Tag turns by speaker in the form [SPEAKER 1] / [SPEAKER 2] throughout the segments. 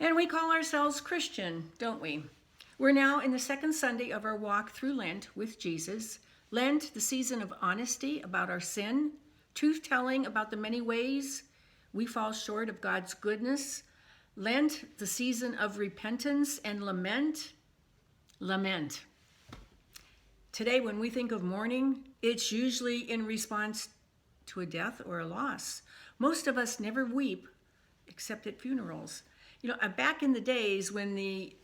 [SPEAKER 1] And we call ourselves Christian, don't we? We're now in the second Sunday of our walk through Lent with Jesus. Lent, the season of honesty about our sin, truth telling about the many ways we fall short of God's goodness. Lent, the season of repentance and lament. Lament. Today, when we think of mourning, it's usually in response to a death or a loss. Most of us never weep except at funerals. Back in the days when the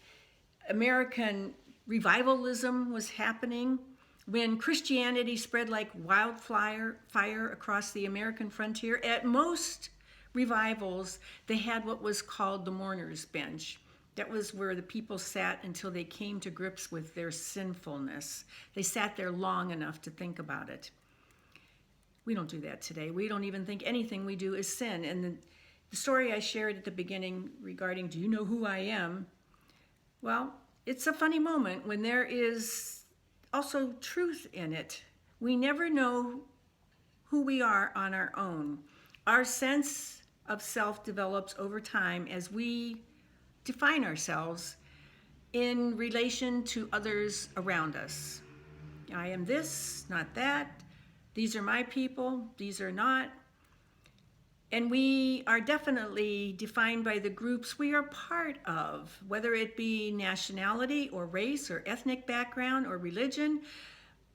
[SPEAKER 1] American revivalism was happening, when Christianity spread like wildfire across the American frontier, at most revivals, they had what was called the mourner's bench. That was where the people sat until they came to grips with their sinfulness. They sat there long enough to think about it. We don't do that today. We don't even think anything we do is sin. And the story I shared at the beginning regarding, do you know who I am? Well, it's a funny moment when there is also truth in it. We never know who we are on our own. Our sense of self develops over time as we define ourselves in relation to others around us. I am this, not that. These are my people, these are not. And we are definitely defined by the groups we are part of, whether it be nationality or race or ethnic background or religion,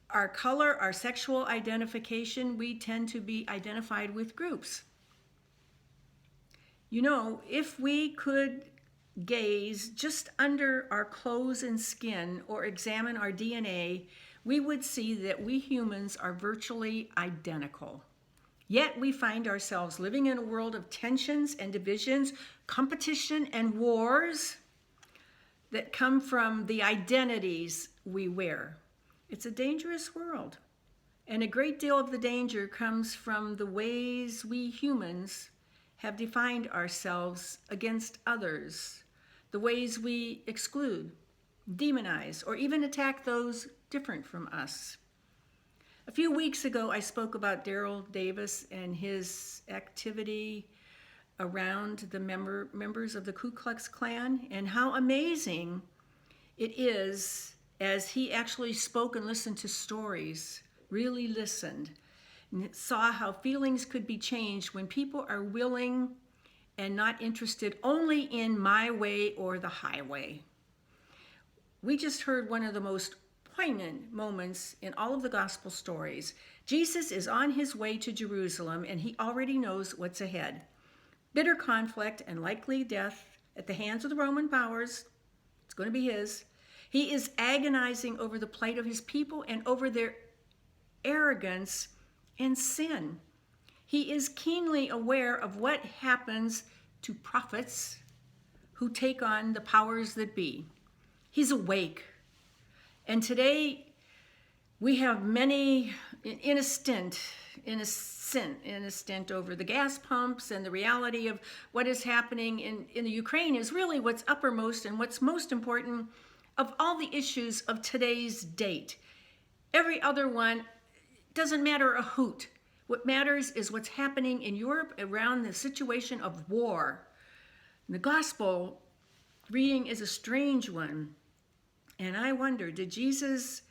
[SPEAKER 1] our color, our sexual identification. We tend to be identified with groups. If we could gaze just under our clothes and skin or examine our DNA, we would see that we humans are virtually identical. Yet we find ourselves living in a world of tensions and divisions, competition and wars that come from the identities we wear. It's a dangerous world. And a great deal of the danger comes from the ways we humans have defined ourselves against others, the ways we exclude, demonize, or even attack those different from us. A few weeks ago, I spoke about Daryl Davis and his activity around the members of the Ku Klux Klan, and how amazing it is as he actually spoke and listened to stories, really listened, and saw how feelings could be changed when people are willing and not interested only in my way or the highway. We just heard one of the most poignant moments in all of the gospel stories. Jesus is on his way to Jerusalem, and he already knows what's ahead. Bitter conflict and likely death at the hands of the Roman powers. It's going to be his. He is agonizing over the plight of his people and over their arrogance and sin. He is keenly aware of what happens to prophets who take on the powers that be. He's awake. And today, we have many in a stint over the gas pumps, and the reality of what is happening in the Ukraine is really what's uppermost and what's most important of all the issues of today's date. Every other one doesn't matter a hoot. What matters is what's happening in Europe around the situation of war. And the gospel reading is a strange one. And I wonder, did Jesus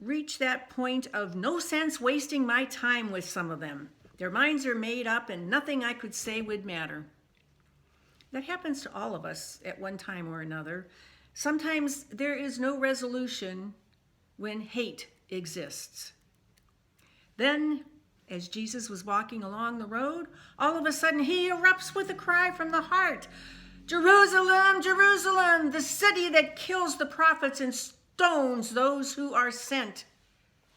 [SPEAKER 1] reach that point of no sense wasting my time with some of them? Their minds are made up and nothing I could say would matter. That happens to all of us at one time or another. Sometimes there is no resolution when hate exists. Then, as Jesus was walking along the road, all of a sudden he erupts with a cry from the heart. Jerusalem, Jerusalem, the city that kills the prophets and stones those who are sent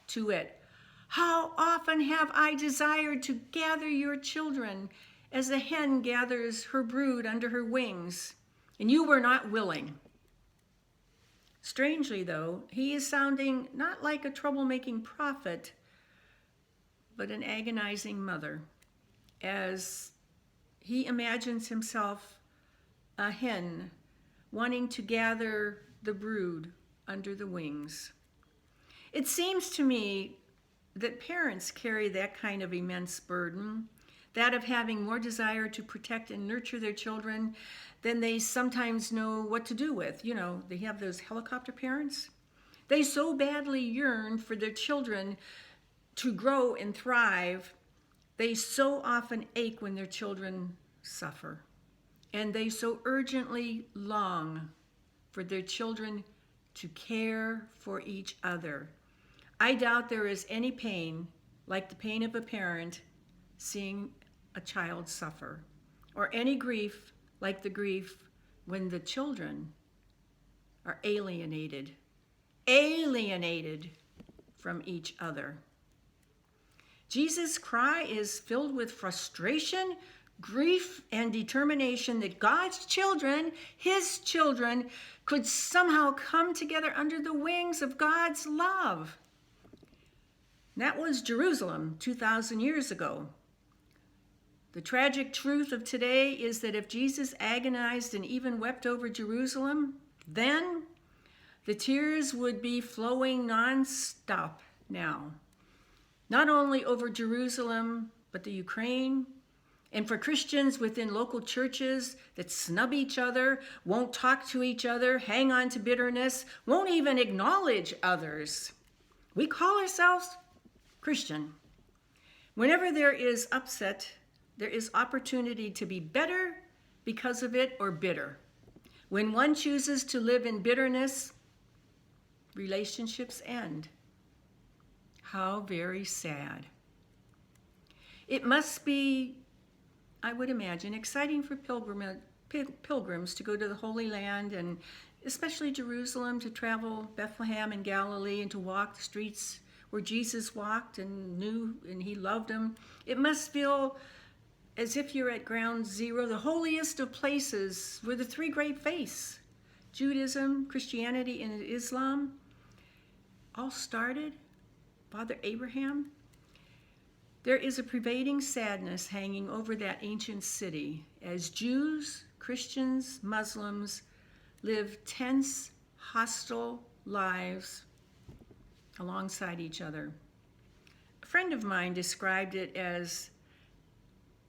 [SPEAKER 1] to it. How often have I desired to gather your children as the hen gathers her brood under her wings, and you were not willing. Strangely, though, he is sounding not like a troublemaking prophet, but an agonizing mother, as he imagines himself a hen wanting to gather the brood under the wings. It seems to me that parents carry that kind of immense burden, that of having more desire to protect and nurture their children than they sometimes know what to do with. You know, they have those helicopter parents. They so badly yearn for their children to grow and thrive. They so often ache when their children suffer. And they so urgently long for their children to care for each other. I doubt there is any pain like the pain of a parent seeing a child suffer, or any grief like the grief when the children are alienated from each other. Jesus' cry is filled with frustration, grief, and determination that God's children, his children, could somehow come together under the wings of God's love. That was Jerusalem 2,000 years ago. The tragic truth of today is that if Jesus agonized and even wept over Jerusalem, then the tears would be flowing nonstop now. Not only over Jerusalem, but the Ukraine, and for Christians within local churches that snub each other, won't talk to each other, hang on to bitterness, won't even acknowledge others. We call ourselves Christian. Whenever there is upset, there is opportunity to be better because of it or bitter. When one chooses to live in bitterness, relationships end. How very sad. It must be, I would imagine, exciting for pilgrims to go to the Holy Land, and especially Jerusalem, to travel Bethlehem and Galilee and to walk the streets where Jesus walked and knew and he loved them. It must feel as if you're at ground zero, the holiest of places where the three great faiths, Judaism, Christianity, and Islam, all started. Father Abraham. There is a pervading sadness hanging over that ancient city as Jews, Christians, Muslims live tense, hostile lives alongside each other. A friend of mine described it as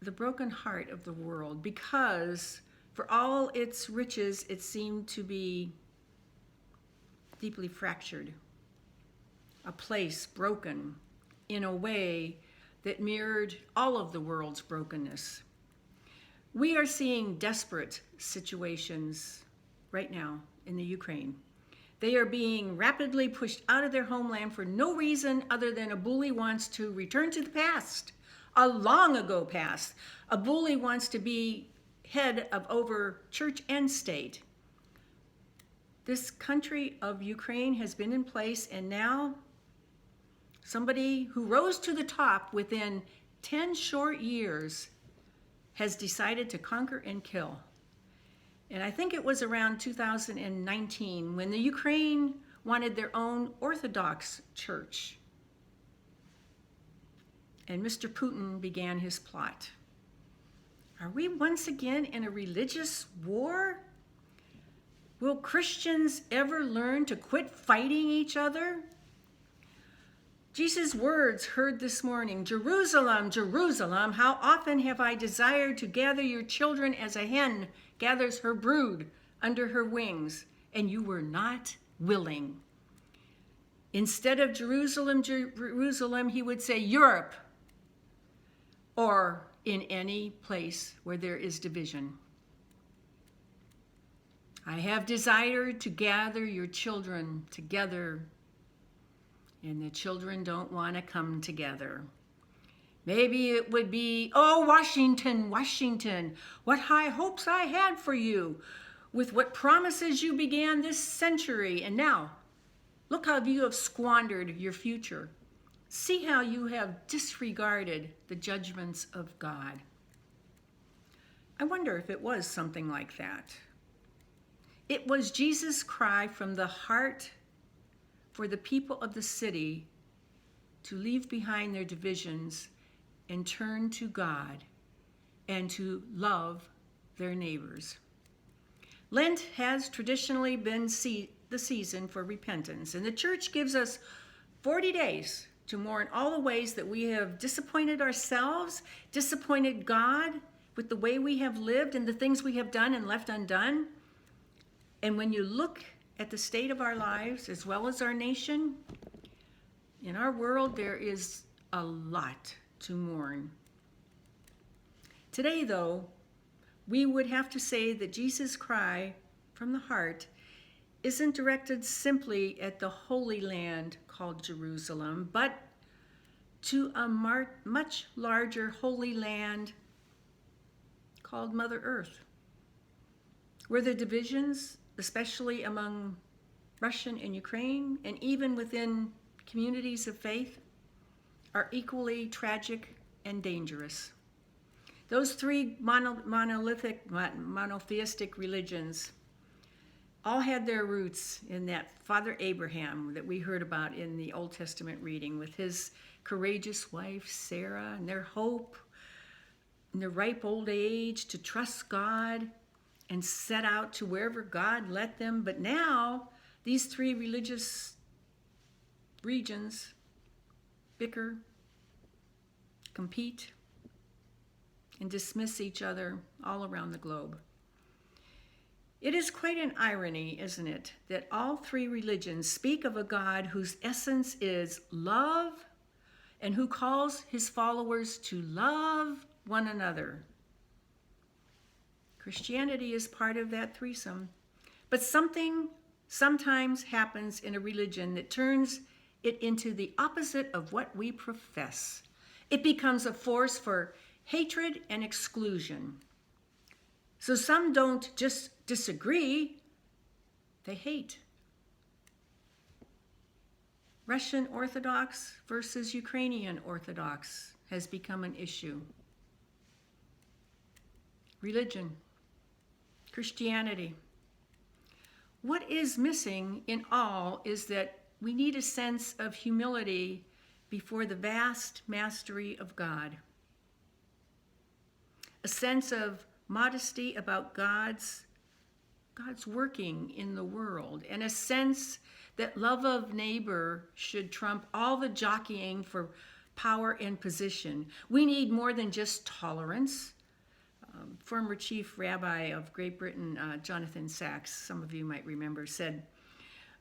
[SPEAKER 1] the broken heart of the world because for all its riches, it seemed to be deeply fractured. A place broken in a way that mirrored all of the world's brokenness. We are seeing desperate situations right now in the Ukraine. They are being rapidly pushed out of their homeland for no reason other than a bully wants to return to the past, a long ago past. A bully wants to be head of over church and state. This country of Ukraine has been in place, and now somebody who rose to the top within 10 short years has decided to conquer and kill. And I think it was around 2019 when the Ukraine wanted their own Orthodox church. And Mr. Putin began his plot. Are we once again in a religious war? Will Christians ever learn to quit fighting each other? Jesus' words heard this morning, Jerusalem, Jerusalem, how often have I desired to gather your children as a hen gathers her brood under her wings, and you were not willing. Instead of Jerusalem, Jerusalem, he would say Europe, or in any place where there is division. I have desired to gather your children together, and the children don't want to come together. Maybe it would be, oh, Washington, Washington, what high hopes I had for you, with what promises you began this century, and now, look how you have squandered your future. See how you have disregarded the judgments of God. I wonder if it was something like that. It was Jesus' cry from the heart for the people of the city to leave behind their divisions and turn to God and to love their neighbors. Lent has traditionally been the season for repentance, and the church gives us 40 days to mourn all the ways that we have disappointed ourselves, disappointed God with the way we have lived and the things we have done and left undone. And when you look at the state of our lives as well as our nation, in our world, there is a lot to mourn. Today, though, we would have to say that Jesus' cry from the heart isn't directed simply at the Holy Land called Jerusalem, but to a much larger Holy Land called Mother Earth, where the divisions, especially among Russian and Ukraine, and even within communities of faith, are equally tragic and dangerous. Those three monotheistic religions all had their roots in that Father Abraham that we heard about in the Old Testament reading, with his courageous wife Sarah, and their hope in their ripe old age to trust God and set out to wherever God led them. But now these three religious regions bicker, compete, and dismiss each other all around the globe. It is quite an irony, isn't it, that all three religions speak of a God whose essence is love and who calls his followers to love one another. Christianity is part of that threesome, but something sometimes happens in a religion that turns it into the opposite of what we profess. It becomes a force for hatred and exclusion. So some don't just disagree, they hate. Russian Orthodox versus Ukrainian Orthodox has become an issue. Religion, Christianity. What is missing in all is that we need a sense of humility before the vast mastery of God. A sense of modesty about God's working in the world, and a sense that love of neighbor should trump all the jockeying for power and position. We need more than just tolerance. Former Chief Rabbi of Great Britain, Jonathan Sacks, some of you might remember, said,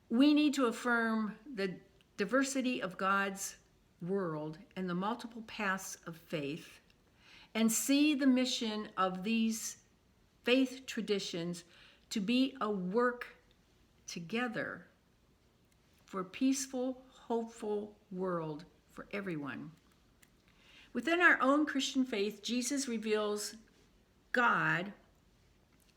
[SPEAKER 1] "We need to affirm the diversity of God's world and the multiple paths of faith, and see the mission of these faith traditions to be a work together for a peaceful, hopeful world for everyone." Within our own Christian faith, Jesus reveals God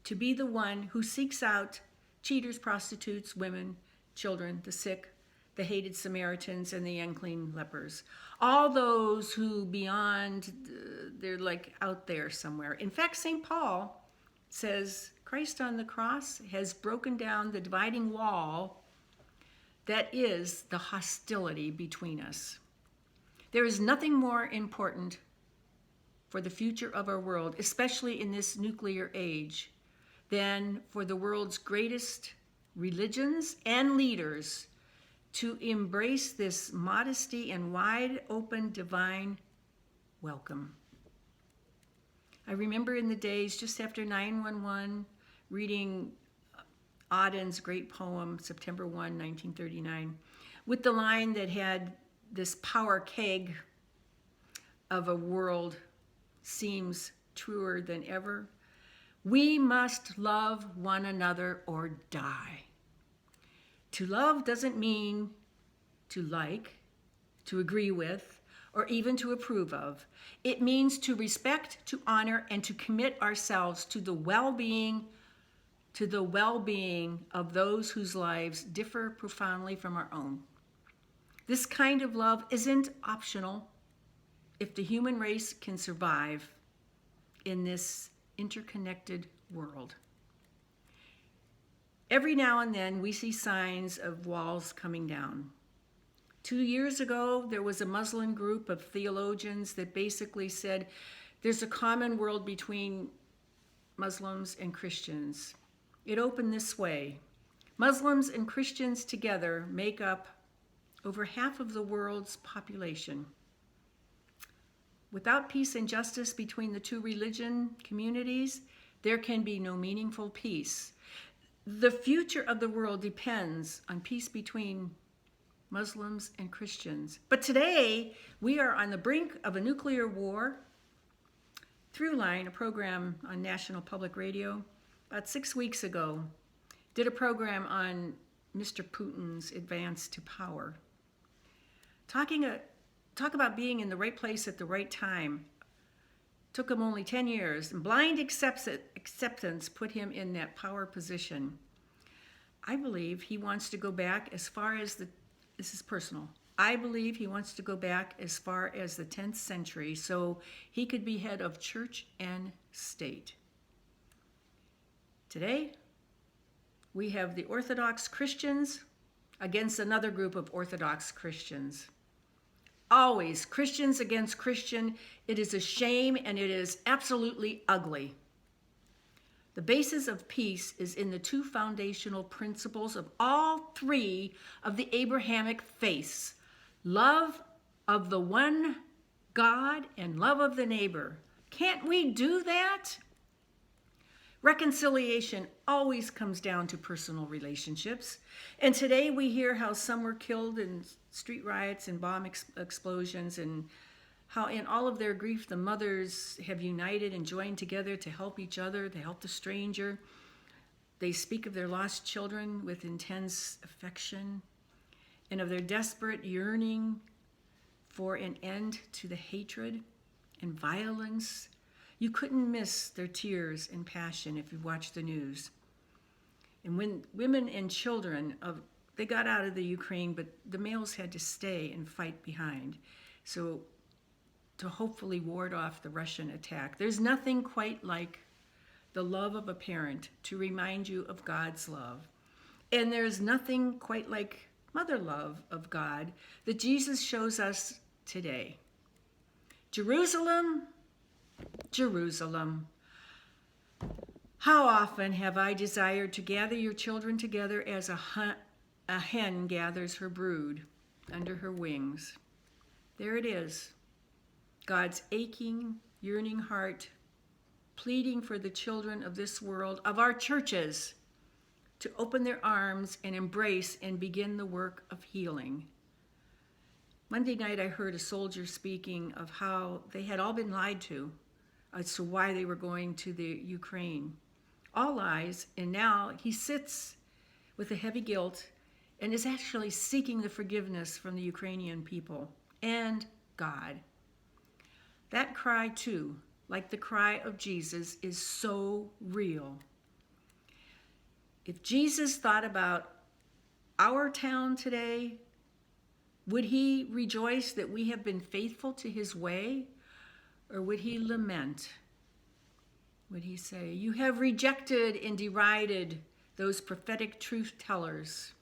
[SPEAKER 1] to be the one who seeks out cheaters, prostitutes, women, children, the sick, the hated Samaritans, and the unclean lepers. All those who beyond, they're like out there somewhere. In fact, St. Paul says Christ on the cross has broken down the dividing wall that is the hostility between us. There is nothing more important for the future of our world, especially in this nuclear age, than for the world's greatest religions and leaders to embrace this modesty and wide open divine welcome. I remember in the days just after 9/11 reading Auden's great poem, September 1, 1939, with the line that had this power keg of a world seems truer than ever. We must love one another or die. To love doesn't mean to like, to agree with, or even to approve of. It means to respect, to honor, and to commit ourselves to the well-being of those whose lives differ profoundly from our own. This kind of love isn't optional if the human race can survive in this interconnected world. Every now and then we see signs of walls coming down. 2 years ago, there was a Muslim group of theologians that basically said there's a common world between Muslims and Christians. It opened this way: Muslims and Christians together make up over half of the world's population. Without peace and justice between the two religion communities, there can be no meaningful peace. The future of the world depends on peace between Muslims and Christians. But today, we are on the brink of a nuclear war. Throughline, a program on National Public Radio, about 6 weeks ago, did a program on Mr. Putin's advance to power. Talk about being in the right place at the right time. Took him only 10 years, and blind acceptance put him in that power position. I believe he wants to go back as far as this is personal. I believe he wants to go back as far as the 10th century so he could be head of church and state. Today, we have the Orthodox Christians against another group of Orthodox Christians. Always Christians against Christian. It is a shame and it is absolutely ugly. The basis of peace is in the two foundational principles of all three of the Abrahamic faiths: love of the one God and love of the neighbor. Can't we do that? Reconciliation always comes down to personal relationships. And today we hear how some were killed in street riots and bomb explosions, and how in all of their grief the mothers have united and joined together to help each other, to help the stranger. They speak of their lost children with intense affection and of their desperate yearning for an end to the hatred and violence. You couldn't miss their tears and passion if you watched the news. And when women and children, they got out of the Ukraine, but the males had to stay and fight behind. So to hopefully ward off the Russian attack. There's nothing quite like the love of a parent to remind you of God's love. And there's nothing quite like mother love of God that Jesus shows us today. Jerusalem, Jerusalem, how often have I desired to gather your children together as a hen gathers her brood under her wings. There it is, God's aching, yearning heart, pleading for the children of this world, of our churches, to open their arms and embrace and begin the work of healing. Monday night I heard a soldier speaking of how they had all been lied to as to why they were going to the Ukraine. All lies, and now he sits with a heavy guilt and is actually seeking the forgiveness from the Ukrainian people and God. That cry too, like the cry of Jesus, is so real. If Jesus thought about our town today, would he rejoice that we have been faithful to his way? Or would he lament? Would he say, you have rejected and derided those prophetic truth tellers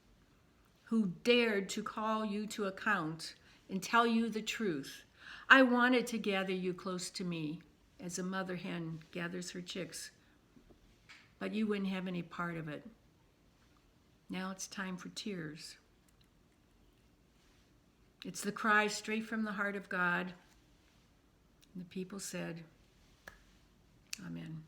[SPEAKER 1] who dared to call you to account and tell you the truth. I wanted to gather you close to me as a mother hen gathers her chicks, but you wouldn't have any part of it. Now it's time for tears. It's the cry straight from the heart of God. And the people said, Amen.